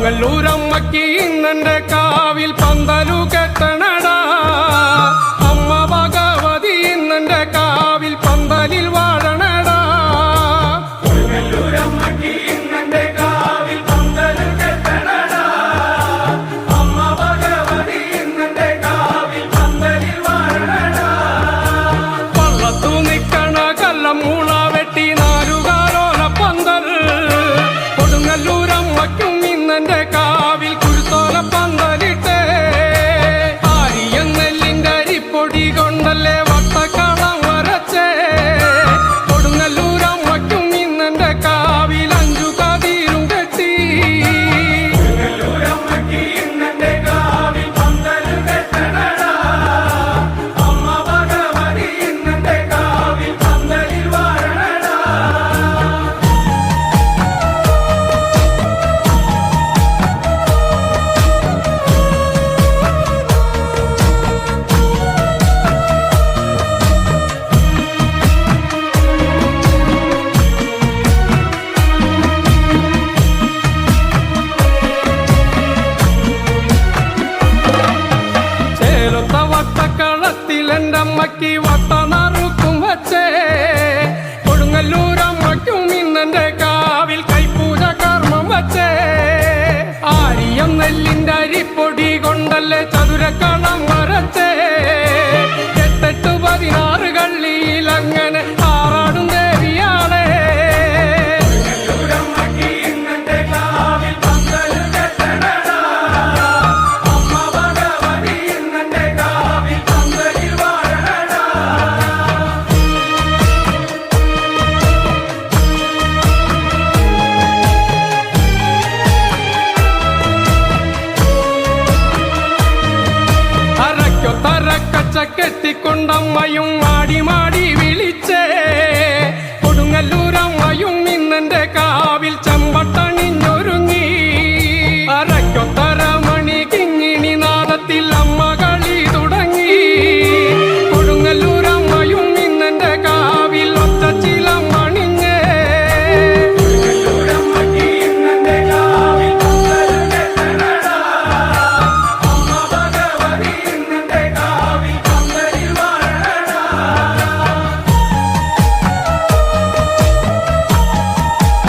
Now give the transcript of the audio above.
കൊടുങ്ങല്ലൂരമ്മക്ക് ഇന്നെന്റെ കാവിൽ പന്തലു കെട്ടണടാ. അമ്മ ഭഗവതി ഇന്നെന്റെ കാവിൽ പന്തലിൽ വാഴണടാ. കൊടുങ്ങല്ലൂരമ്മക്ക് ഇന്നെന്റെ കാവിൽ പന്തലു കെട്ടണടാ. അമ്മ ഭഗവതി ഇന്നെന്റെ കാവിൽ പന്തലിൽ വാഴണടാ. പള്ളത്തു നിക്കണ കല്ലമൂള വെട്ടി നാലുകാലോല പന്തൽ. കൊടുങ്ങല്ലൂരമ്മയ്ക്കും ഇന്നെന്റെ കാവിൽ കുരുത്തോല പന്തലിട്ടേ. ആരിയം നെല്ലിന്റെ അരിപ്പൊടി കൊണ്ടല്ലേ വട്ടക്കളം വരച്ചേ. കൊടുങ്ങല്ലൂരമ്മയ്ക്കും ഇന്നെന്റെ കാവിൽ 5 കതിരും കെട്ടി. കൊടുങ്ങല്ലൂരമ്മയ്ക്ക് ഇന്നെന്റെ കാവിൽ പന്തല് കെട്ടണടാ. അമ്മ ഭഗവതി ഇന്നെന്റെ കാവിൽ പന്തലിൽ വാഴണടാ. ചേലൊത്ത വട്ടക്കളത്തിൽ എൻ്റെ അമ്മയ്ക്ക് വട്ട നറുക്കും വച്ചേ. കൊടുങ്ങല്ലൂരമ്മയ്ക്കും ഇന്നെന്റെ കാവിൽ കൈപ്പൂജ കർമ്മം വച്ചേ. ആരിയം നെല്ലിന്റെ അരിപ്പൊടി കൊണ്ടല്ലേ ചതുരക്കളം വരച്ചേ. 8 16 കള്ളിയിൽ അങ്ങനെ ആറാടും ദേവിയാളെ. കൊടുങ്ങല്ലൂരമ്മയ്ക്ക് ഇന്നെന്റെ കാവിൽ പന്തല് കെട്ടണടാ. അമ്മ ഭഗവതി ഇന്നെന്റെ കാവിൽ പന്തലിൽ വാഴണടാ. അരക്കൊത്തരക്കച്ച കെട്ടിക്കൊണ്ടമ്മയും